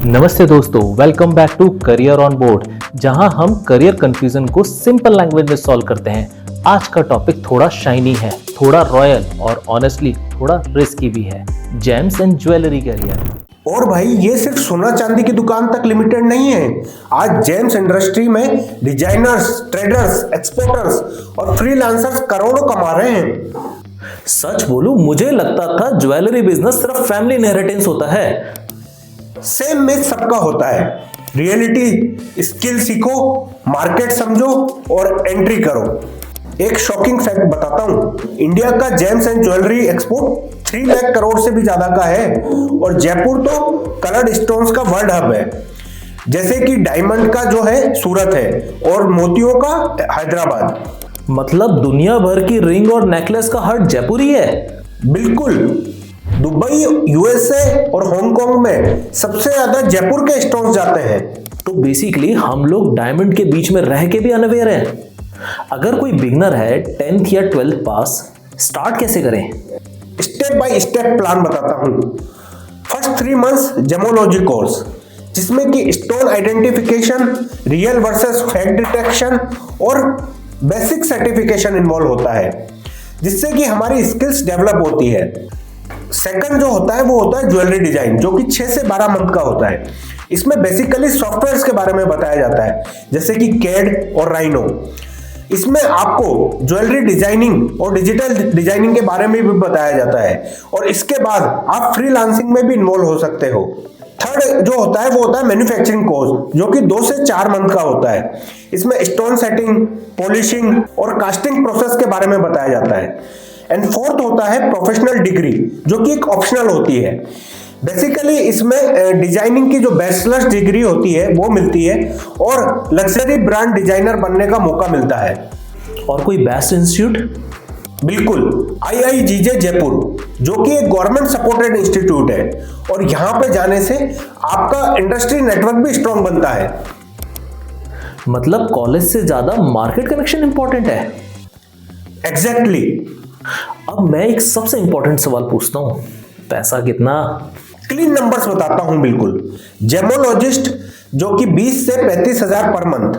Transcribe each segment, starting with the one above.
नमस्ते दोस्तों, welcome back to career on board, जहां हम करियर कंफ्यूजन को सिंपल लैंग्वेज में सॉल्व करते हैं। आज का टॉपिक थोड़ा शाइनी है, थोड़ा रॉयल और ऑनेस्टली थोड़ा रिस्की भी है। James and jewellery career. और भाई ये सिर्फ सोना चांदी की दुकान तक लिमिटेड नहीं है। आज जेम्स इंडस्ट्री में डिजाइनर्स, ट्रेडर्स, एक्सपोर्टर्स और फ्रीलांसर्स करोड़ों कमा रहे हैं। सच बोलूं, मुझे लगता था ज्वेलरी बिजनेस सिर्फ फैमिली इनहेरिटेंस होता है। सेम मिथ सबका होता है। रियलिटी, स्किल सीखो, मार्केट समझो और एंट्री करो। एक शॉकिंग फैक्ट बताता हूं, इंडिया का James and jewellery export 3 lakh crore से भी ज्यादा का है और जयपुर तो कलर्ड स्टोन्स का वर्ल्ड हब है। जैसे कि डायमंड का जो है सूरत है और मोतियों का हैदराबाद। मतलब दुनिया भर की रिंग और नेकलेस का हट जयपुर ही है। बिल्कुल, दुबई, यूएसए और हांगकांग में सबसे ज्यादा जयपुर के स्टोन्स जाते हैं। तो बेसिकली हम लोग डायमंड के बीच में रह के भी अनअवेयर हैं। अगर कोई बिगनर है 10th या 12th पास, स्टार्ट कैसे करें? स्टेप बाय स्टेप प्लान बताता हूं। फर्स्ट 3 मंथ्स जेमोलॉजी कोर्स, जिसमें कि stone identification, real versus fake detection और बेसिक सर्टिफिकेशन इन्वॉल्व होता है, जिससे कि हमारी स्किल्स डेवलप होती है। सेकंड जो होता है वो होता है ज्वेलरी डिजाइन, जो कि 6 से 12 मंथ का होता है। इसमें बेसिकली सॉफ्टवेयर्स के बारे में बताया जाता है, जैसे कि कैड और राइनो। इसमें आपको ज्वेलरी डिजाइनिंग और डिजिटल डिजाइनिंग के बारे में भी बताया जाता है और इसके बाद आप फ्रीलांसिंग में भी इन्वॉल्व हो सकते हो। थर्ड जो होता है वो होता है मैन्युफैक्चरिंग कोर्स, जो कि 2 से 4 मंथ का होता है। इसमें स्टोन सेटिंग, पॉलिशिंग और कास्टिंग प्रोसेस के बारे में बताया जाता है। एंड फोर्थ होता है प्रोफेशनल डिग्री, जो कि एक ऑप्शनल होती है। बेसिकली इसमें डिजाइनिंग की जो बैचलर्स डिग्री होती है वो मिलती है और लग्जरी ब्रांड डिजाइनर बनने का मौका मिलता है। और कोई बेस्ट इंस्टीट्यूट? बिल्कुल, IIGJ जयपुर, जो कि एक गवर्नमेंट सपोर्टेड इंस्टीट्यूट है और यहाँ पे जाने से आपका इंडस्ट्री नेटवर्क भी स्ट्रॉन्ग बनता है। मतलब कॉलेज से ज्यादा मार्केट कनेक्शन इंपॉर्टेंट है। एग्जैक्टली। अब मैं एक सबसे इंपॉर्टेंट सवाल पूछता हूँ, पैसा कितना? क्लीन नंबर्स बताता हूं। बिल्कुल, जेमोलॉजिस्ट जो कि 20 से 35 हजार पर मंथ,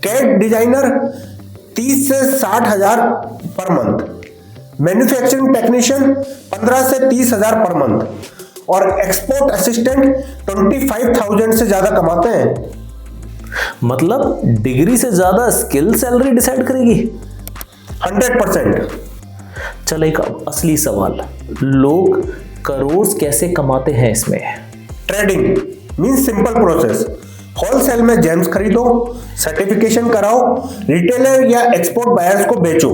कैड डिजाइनर 30 से 60 हजार पर मंथ, मैन्युफैक्चरिंग टेक्नीशियन 15 से 30 हजार पर मंथ और एक्सपोर्ट असिस्टेंट 25,000 से ज्यादा कमाते हैं। मतलब डिग्री से ज्यादा स्किल सैलरी डिसाइड करेगी। 100%। चल एक असली सवाल, लोग करोड़ कैसे कमाते हैं इसमें? Trading means simple process. Wholesale में जेम्स खरीदो, सर्टिफिकेशन कराओ, रिटेलर या एक्सपोर्ट बायर्स को बेचो।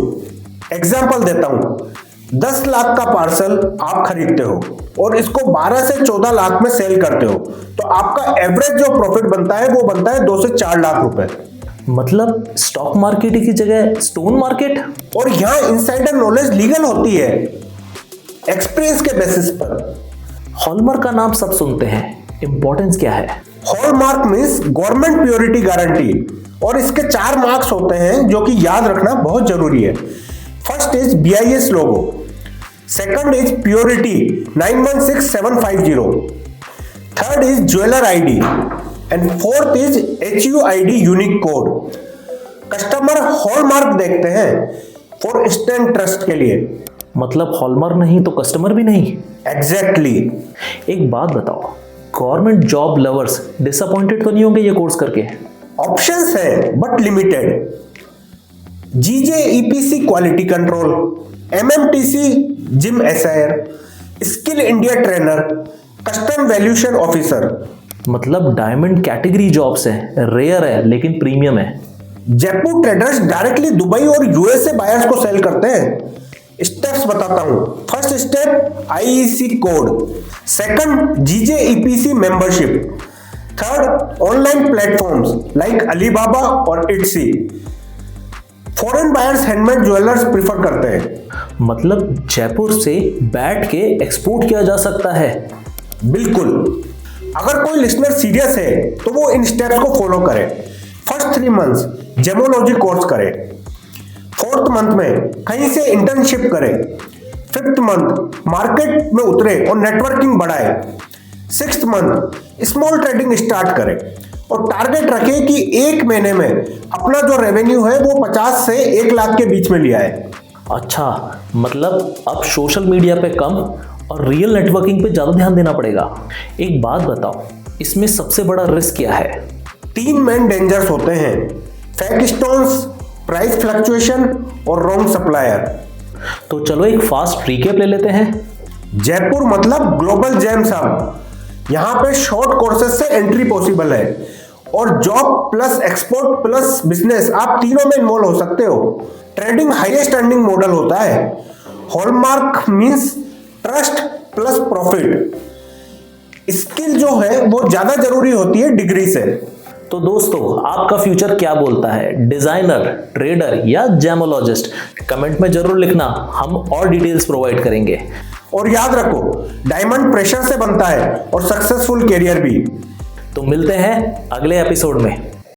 एग्जांपल देता हूं, 10 लाख का पार्सल आप खरीदते हो और इसको 12 से 14 लाख में सेल करते हो, तो आपका एवरेज जो प्रॉफिट बनता है वो बनता है 2 से 4 लाख रुपए। मतलब स्टॉक मार्केट की जगह स्टोन मार्केट। और यहाँ इनसाइडर नॉलेज लीगल होती है, एक्सपीरियंस के बेसिस पर। हॉलमार्क का नाम सब सुनते हैं, इंपॉर्टेंस क्या है? Hallmark means government purity guarantee और इसके 4 मार्क्स होते हैं जो कि याद रखना बहुत जरूरी है। First is BIS logo, second is purity 916750, third is jeweller ID and fourth is HUID unique code. Customer hallmark देखते हैं फॉर इंस्टेंट ट्रस्ट के लिए। मतलब हॉलमार्क नहीं तो कस्टमर भी नहीं। एग्जैक्टली। एक बात बताओ, गवर्नमेंट जॉब लवर्स डिसअपॉइंटेड तो नहीं होंगे ये कोर्स करके? ऑप्शंस है but limited. GJ EPC quality control, MMTC जिम SIR, skill India trainer, custom valuation officer. मतलब डायमंड कैटेगरी जॉब्स है, रेयर है लेकिन प्रीमियम है। जयपुर ट्रेडर्स डायरेक्टली दुबई और यूएसए बायर्स को सेल करते हैं। स्टेप्स बताता हूं। First step IEC code, second GJ EPC membership, third online platforms like Alibaba और Etsy. Foreign buyers handmade jewellers prefer करते हैं। मतलब जयपुर से बैठ के एक्सपोर्ट किया जा सकता है। बिल्कुल। अगर कोई लिसनर सीरियस है तो वो इन स्टेप्स को फॉलो करे। फर्स्ट 3 मंथ्स जेमोलॉजी कोर्स करे, 4th मंथ में कहीं से इंटर्नशिप करे, 5th मंथ मार्केट में उतरे और नेटवर्किंग बढ़ाए, 6th month small trading start करें और टारगेट रखें कि 1 महीने में अपना जो रेवेन्यू है वो 50 से 1 लाख के बीच में लिया है। अच्छा, मतलब अब सोशल मीडिया पे कम और रियल नेटवर्किंग पे ज़्यादा ध्यान देना पड़ेगा। एक बात बताओ, इसमें सबसे बड़ा रिस्क क्या है? 3 मेन डेंजर्स होते हैं, फेक स्टोन्स, प्राइस फ्लक्चुएशन और रॉन्ग सप्लायर। तो चलो एक फास्ट रिकैप ले लेते हैं। जयपुर मतलब ग्लोबल जेम्स हब, यहाँ पे शॉर्ट कोर्सेज से एंट्री पॉसिबल है और job plus export plus business आप तीनों में इन्वॉल्व हो सकते हो। ट्रेडिंग हाईएस्ट अर्निंग मॉडल होता है। Hallmark means trust plus profit. Skill जो है वो ज्यादा जरूरी होती है डिग्री से। तो दोस्तों, आपका फ्यूचर क्या बोलता है? डिजाइनर, ट्रेडर या जेमोलॉजिस्ट? कमेंट में जरूर लिखना, हम और डिटेल्स प्रोवाइड करेंगे। और याद रखो, डायमंड प्रेशर से बनता है और सक्सेसफुल कैरियर भी। तो मिलते हैं अगले एपिसोड में।